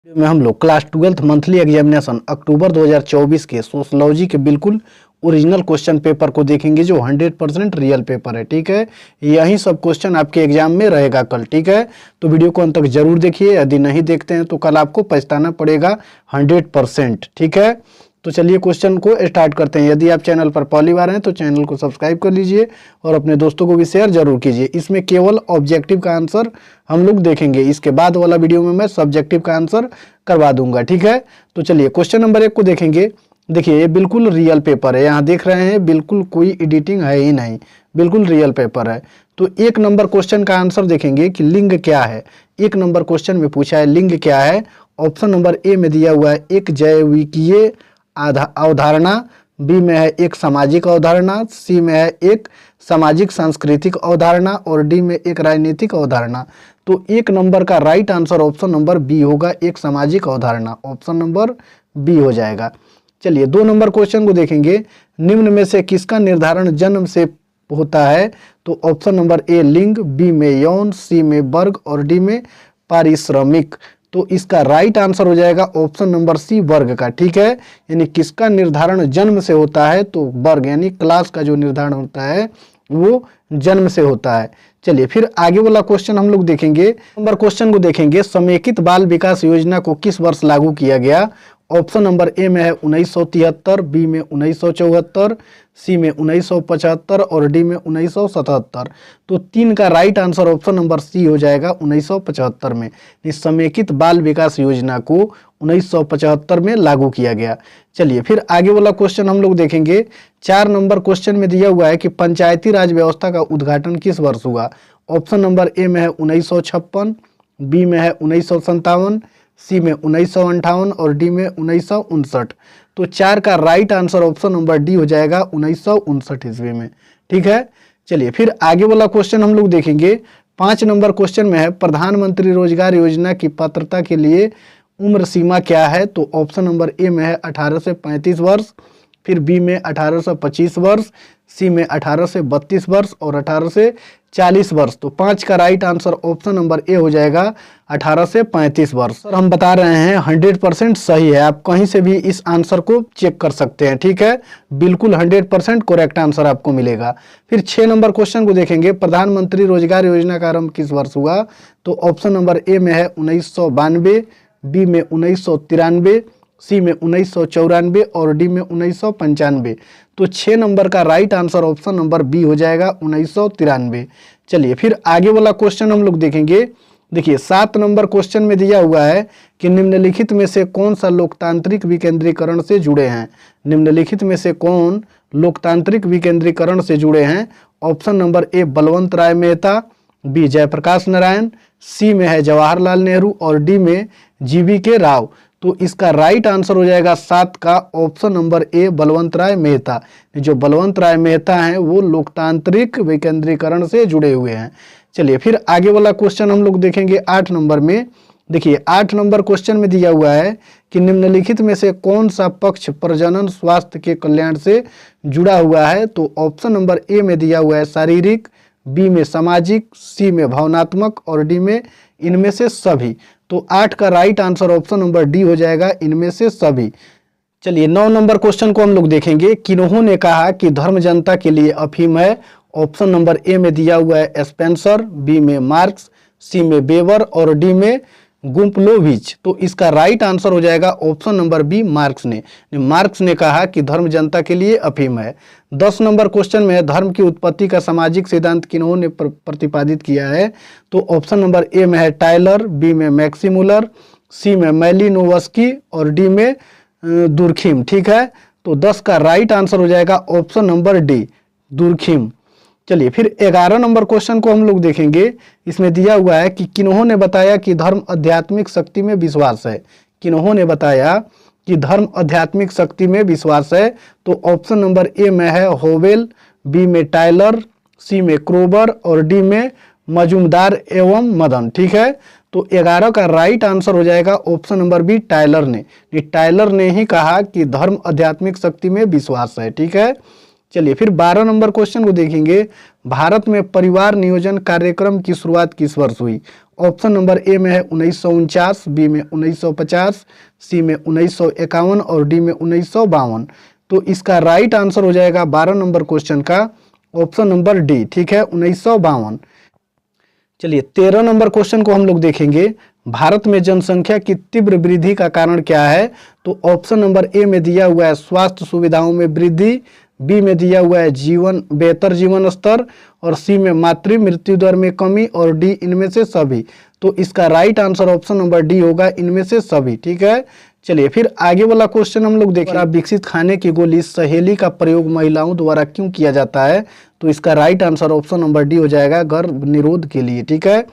में हम लोग क्लास 12th मंथली एग्जामिनेशन अक्टूबर 2024 के सोशलॉजी के बिल्कुल ओरिजिनल क्वेश्चन पेपर को देखेंगे जो 100% रियल पेपर है। ठीक है, यही सब क्वेश्चन आपके एग्जाम में रहेगा कल। ठीक है, तो वीडियो को अंत तक जरूर देखिए, यदि नहीं देखते हैं तो कल आपको पछताना पड़ेगा 100%। ठीक है, तो चलिए क्वेश्चन को स्टार्ट करते हैं। यदि आप चैनल पर पहली बार हैं तो चैनल को सब्सक्राइब कर लीजिए और अपने दोस्तों को भी शेयर जरूर कीजिए। इसमें केवल ऑब्जेक्टिव का आंसर हम लोग देखेंगे, इसके बाद वाला वीडियो में मैं सब्जेक्टिव का आंसर करवा दूंगा। ठीक है, तो चलिए क्वेश्चन नंबर 1 को देखेंगे। देखिए ये बिल्कुल रियल पेपर है, यहाँ देख रहे हैं बिल्कुल कोई एडिटिंग है ही नहीं, बिल्कुल रियल पेपर है। तो 1 नंबर क्वेश्चन का आंसर देखेंगे कि लिंग क्या है। 1 नंबर क्वेश्चन में पूछा है लिंग क्या है। ऑप्शन नंबर ए में दिया हुआ है एक जैविकीय अवधारणा, बी में है एक सामाजिक अवधारणा, सी में है एक सामाजिक सांस्कृतिक अवधारणा और डी में एक राजनीतिक अवधारणा। तो 1 नंबर का right answer option number B होगा, एक सामाजिक अवधारणा। ऑप्शन नंबर बी हो जाएगा। चलिए 2 नंबर क्वेश्चन को देखेंगे। निम्न में से किसका निर्धारण जन्म से होता है। तो ऑप्शन नंबर ए लिंग, बी में यौन, सी में वर्ग और डी में पारिश्रमिक। तो इसका राइट आंसर हो जाएगा ऑप्शन नंबर सी वर्ग का। ठीक है, यानी किसका निर्धारण जन्म से होता है तो वर्ग, यानी क्लास का जो निर्धारण होता है वो जन्म से होता है। चलिए फिर आगे वाला क्वेश्चन हम लोग देखेंगे। नंबर क्वेश्चन को देखेंगे, समेकित बाल विकास योजना को किस वर्ष लागू किया गया। ऑप्शन नंबर ए में है 1973, बी में 1974, सी में 1975 और डी में 1977। तो 3 का right answer option number C हो जाएगा 1975 में। इस समेकित बाल विकास योजना को 1975 में लागू किया गया। चलिए फिर आगे वाला क्वेश्चन हम लोग देखेंगे। 4 नंबर क्वेश्चन में दिया हुआ है कि पंचायती राज व्यवस्था का उद्घाटन किस वर्ष हुआ। ऑप्शन नंबर ए में है 1956, बी में है 1957, सी में 1958 और डी में 1959। तो 4 का right answer option number D हो जाएगा 1959 ईस्वी में। ठीक है, चलिए फिर आगे वाला क्वेश्चन हम लोग देखेंगे। 5 नंबर क्वेश्चन में है प्रधानमंत्री रोजगार योजना की पात्रता के लिए उम्र सीमा क्या है। तो ऑप्शन नंबर ए में है 18 से 35 वर्ष, फिर बी में 18 से 25 वर्ष, सी में 18 से 32 वर्ष और 18 से 40 वर्ष। तो 5 का राइट आंसर ऑप्शन नंबर ए हो जाएगा 18 से 35 वर्ष। सर हम बता रहे हैं 100% सही है, आप कहीं से भी इस आंसर को चेक कर सकते हैं। ठीक है, बिल्कुल 100% करेक्ट आंसर आपको मिलेगा। फिर 6 नंबर क्वेश्चन को देखेंगे। प्रधानमंत्री रोजगार योजना का आरंभ किस वर्ष हुआ। तो ऑप्शन नंबर ए में है 1992, बी में 1993, सी में 1994 और डी में 1995। तो 6 नंबर का right answer option number B हो जाएगा 1993। चलिए फिर आगे वाला क्वेश्चन हम लोग देखेंगे। देखिए 7 नंबर क्वेश्चन में दिया हुआ है कि निम्नलिखित में से कौन सा लोकतांत्रिक विकेंद्रीकरण से जुड़े हैं। निम्नलिखित में से कौन लोकतांत्रिक विकेंद्रीकरण से जुड़े हैं। Option number A Balwant Rai Mehta, B Jayaprakash Narayan, C में है जवाहरलाल नेहरू और डी में जीवी राव। तो इसका राइट आंसर हो जाएगा 7 का option number A Balwant Rai Mehta. जो बलवंत राय मेहता हैं वो लोकतांत्रिक विकेंद्रीकरण से जुड़े हुए हैं। चलिए फिर आगे वाला क्वेश्चन हम लोग देखेंगे 8 नंबर में। देखिए 8 नंबर क्वेश्चन में दिया हुआ है कि निम्नलिखित में से कौन सा पक्ष प्रजनन स्वास्थ्य के कल्याण से जुड़ा हुआ है। तो ऑप्शन नंबर ए में दिया हुआ है शारीरिक, बी में सामाजिक, सी में भावनात्मक और डी में इनमें से सभी। तो 8 का right answer option number D हो जाएगा इनमें से सभी। चलिए 9 नंबर क्वेश्चन को हम लोग देखेंगे। किन्हों ने कहा कि धर्म जनता के लिए अफीम है। ऑप्शन नंबर ए में दिया हुआ है स्पेंसर, बी में मार्क्स, सी में बेवर और डी में गुम्पलोविच। तो इसका राइट आंसर हो जाएगा ऑप्शन नंबर बी मार्क्स ने। मार्क्स ने कहा कि धर्म जनता के लिए अफीम है। 10 नंबर क्वेश्चन में धर्म की उत्पत्ति का सामाजिक सिद्धांत किन्होंने प्रतिपादित किया है। तो ऑप्शन नंबर ए में है टायलर, बी में मैक्सिमुलर, सी में मैलिनोवस्की और डी में दुर्खिम। ठीक है, तो 10 का राइट आंसर हो जाएगा ऑप्शन नंबर डी दुर्खिम। चलिए फिर 11 नंबर क्वेश्चन को हम लोग देखेंगे। इसमें दिया हुआ है कि किन्होंने बताया कि धर्म आध्यात्मिक शक्ति में विश्वास है। किन्होंने बताया कि धर्म आध्यात्मिक शक्ति में विश्वास है। तो ऑप्शन नंबर ए में है होवेल, बी में टायलर, सी में क्रोबर और डी में मजूमदार एवं मदन। ठीक है, तो 11 का राइट आंसर हो जाएगा ऑप्शन नंबर बी टायलर ने। टायलर ने ही कहा कि धर्म आध्यात्मिक शक्ति में विश्वास है। ठीक है, चलिए फिर 12 नंबर क्वेश्चन को देखेंगे। भारत में परिवार नियोजन कार्यक्रम की शुरुआत किस वर्ष हुई। ऑप्शन नंबर ए में है 1949, बी में 1950, सी में 1951 और डी में 1952। तो इसका राइट आंसर हो जाएगा 12 नंबर क्वेश्चन का ऑप्शन नंबर डी, ठीक है, 1952। चलिए 13 नंबर क्वेश्चन को हम लोग देखेंगे। भारत में जनसंख्या की तीव्र वृद्धि का कारण क्या है? तो ऑप्शन नंबर ए में दिया हुआ है स्वास्थ्य सुविधाओं में वृद्धि, बी में दिया हुआ है बेहतर जीवन स्तर, और सी में मातृ मृत्यु दर में कमी, और डी इनमें से सभी। तो इसका right answer option number D होगा, इनमें से सभी, ठीक है। चलिए फिर आगे वाला क्वेश्चन हम लोग देखें। विकसित खाने की गोली सहेली का प्रयोग महिलाओं द्वारा क्यों किया जाता है? तो इसका right answer option number D हो जाएगा, गर्भ निरोध के लिए, ठीक है।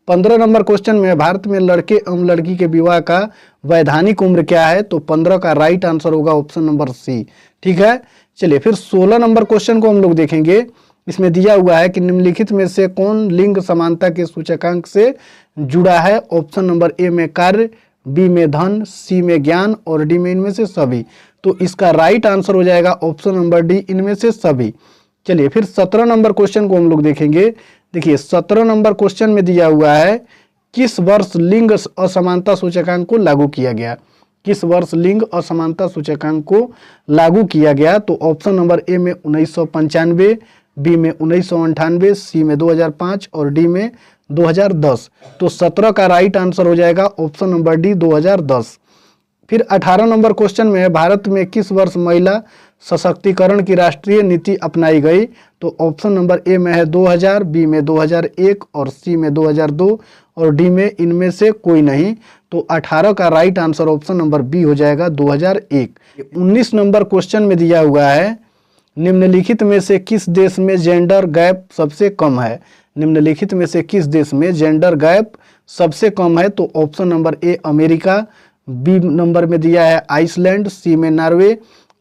15 नंबर क्वेश्चन में भारत में लड़के एवं लड़की के विवाह का वैधानिक उम्र क्या है? तो 15 का राइट आंसर होगा ऑप्शन नंबर सी, ठीक है। चलिए फिर 16 नंबर क्वेश्चन को हम लोग देखेंगे। इसमें दिया हुआ है कि निम्नलिखित में से कौन लिंग समानता के सूचकांक से जुड़ा है? ऑप्शन नंबर ए में कार्य, बी में धन, सी में ज्ञान और डी में इनमें से सभी। तो इसका राइट आंसर हो जाएगा ऑप्शन नंबर डी, इनमें से सभी। चलिए फिर 17 नंबर क्वेश्चन को हम लोग देखेंगे। देखिए 17 नंबर क्वेश्चन में दिया हुआ है किस वर्ष लिंग असमानता सूचकांक को लागू किया गया? किस वर्ष लिंग असमानता सूचकांक को लागू किया गया? तो ऑप्शन नंबर ए में 1995, बी में 1998, सी में 2005 और डी में 2010। तो 17 का राइट आंसर हो जाएगा ऑप्शन नंबर डी, 2010। फिर 18 नंबर क्वेश्चन में है भारत में किस वर्ष महिला सशक्तिकरण की राष्ट्रीय नीति अपनाई गई? तो ऑप्शन नंबर ए में है 2000, बी में 2001 और सी में 2002 और डी में इनमें से कोई नहीं। तो 18 का right answer option number B हो जाएगा, 2001। 19 नंबर क्वेश्चन में दिया हुआ है निम्नलिखित में से किस देश में जेंडर गैप सबसे कम है? निम्नलिखित में से किस देश में जेंडर गैप सबसे कम है? तो option number A America, B number में दिया है आइसलैंड, सी में नॉर्वे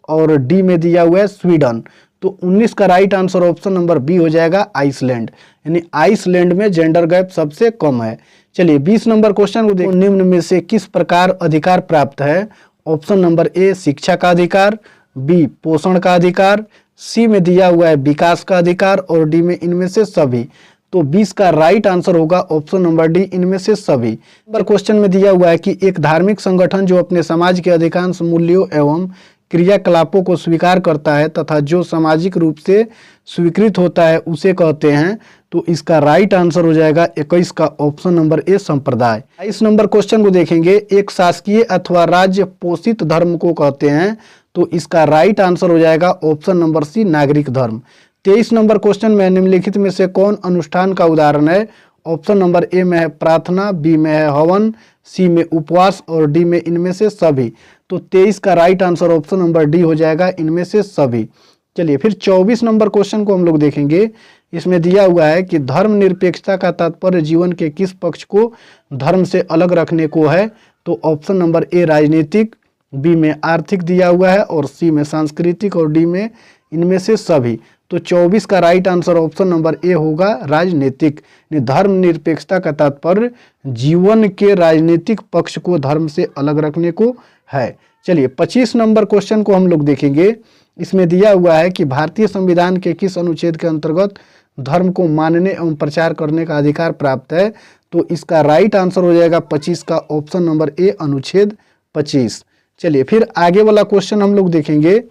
और डी में दिया हुआ है स्वीडन। तो 19 का right answer option number B हो जाएगा, आइसलैंड। यानी आइसलैंड में जेंडर गैप सबसे कम है। चलिए 20 नंबर क्वेश्चन को देखो। निम्न में से किस प्रकार अधिकार प्राप्त है? ऑप्शन नंबर ए शिक्षा का अधिकार, बी पोषण का अधिकार, सी में दिया हुआ है विकास का अधिकार और डी में इनमें से सभी। तो 20 का राइट आंसर होगा ऑप्शन नंबर डी, इनमें से सभी। नंबर क्वेश्चन में दिया हुआ है कि एक धार्मिक संगठन जो अपने समाज के अधिकांश मूल्यों एवं क्रियाकलापों को स्वीकार करता है तथा जो सामाजिक रूप से स्वीकृत होता है उसे कहते हैं। तो इसका राइट आंसर हो जाएगा 21 का ऑप्शन नंबर ए संप्रदाय। 22 नंबर क्वेश्चन को देखेंगे। एक शासकीय अथवा राज्य पोषित धर्म को कहते हैं। तो इसका राइट आंसर हो जाएगा ऑप्शन नंबर सी नागरिक धर्म। 23 नंबर क्वेश्चन में निम्नलिखित में से कौन अनुष्ठान का उदाहरण है? ऑप्शन नंबर ए में है प्रार्थना, बी में है हवन, सी में उपवास और डी में इनमें से सभी। तो 23 का right answer option number D हो जाएगा, इनमें से सभी। चलिए फिर 24 नंबर क्वेश्चन को हम लोग देखेंगे। इसमें दिया हुआ है कि धर्मनिरपेक्षता का तात्पर्य जीवन के किस पक्ष को धर्म से अलग रखने को है? तो ऑप्शन नंबर ए राजनीतिक, बी में आर्थिक दिया हुआ है और सी में सांस्कृतिक और डी में इनमें से सभी। तो 24 का राइट आंसर ऑप्शन नंबर ए होगा राजनीतिक। धर्मनिरपेक्षता का तात्पर्य जीवन के राजनीतिक पक्ष को धर्म से अलग रखने को है। चलिए 25 नंबर क्वेश्चन को हम लोग देखेंगे। इसमें दिया हुआ है कि भारतीय संविधान के किस अनुच्छेद के अंतर्गत धर्म को मानने एवं प्रचार करने का अधिकार प्राप्त है? तो इसका राइट आंसर हो जाएगा 25 का ऑप्शन नंबर ए अनुच्छेद 25। चलिए फिर आगे वाला क्वेश्चन हम लोग देखेंगे।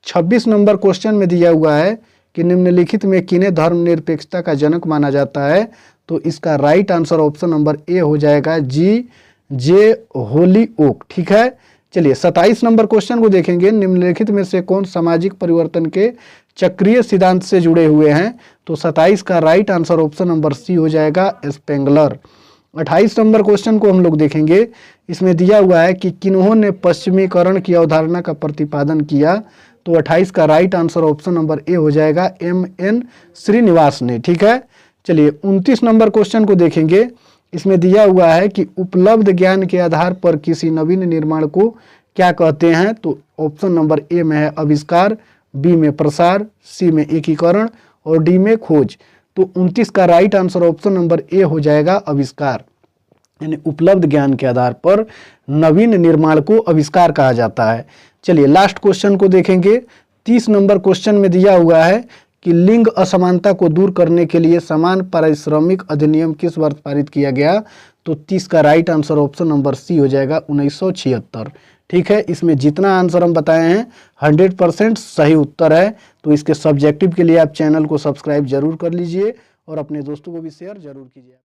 26 नंबर क्वेश्चन में दिया हुआ है कि निम्नलिखित में किन्हें धर्मनिरपेक्षता का जनक माना जाता है? तो इसका राइट आंसर ऑप्शन नंबर ए हो जाएगा जी जे होलीओक, ठीक है। चलिए 27 नंबर क्वेश्चन को देखेंगे। निम्नलिखित में से कौन सामाजिक परिवर्तन के चक्रीय सिद्धांत से जुड़े हुए हैं? तो 27 का right answer option number C हो जाएगा स्पेंगलर। 28 नंबर क्वेश्चन को हम लोग देखेंगे। इसमें दिया हुआ है कि किन्होंने पश्चिमीकरण की अवधारणा का प्रतिपादन किया? तो 28 का राइट आंसर ऑप्शन नंबर ए हो जाएगा एम.एन. श्रीनिवास ने, ठीक है। चलिए 29 नंबर क्वेश्चन को देखेंगे। इसमें दिया हुआ है कि उपलब्ध ज्ञान के आधार पर किसी नवीन निर्माण को क्या कहते हैं? तो ऑप्शन नंबर ए में है आविष्कार, बी में प्रसार, सी में एकीकरण और डी में खोज। तो 29 का राइट आंसर ऑप्शन नंबर ए हो जाएगा आविष्कार। यानी उपलब्ध ज्ञान के आधार पर नवीन निर्माण को आविष्कार कहा जाता है। चलिए लास्ट क्वेश्चन को देखेंगे। 30 नंबर क्वेश्चन में दिया हुआ है कि लिंग असमानता को दूर करने के लिए समान पारिश्रमिक अधिनियम किस वर्ष पारित किया गया? तो 30 का right answer option number C हो जाएगा 1976। ठीक है, इसमें जितना आंसर हम बताए हैं 100% सही उत्तर है। तो इसके सब्जेक्टिव के लिए आप चैनल को सब्सक्राइब जरूर कर लीजिए और अपने दोस्तों को भी शेयर जरूर कीजिए।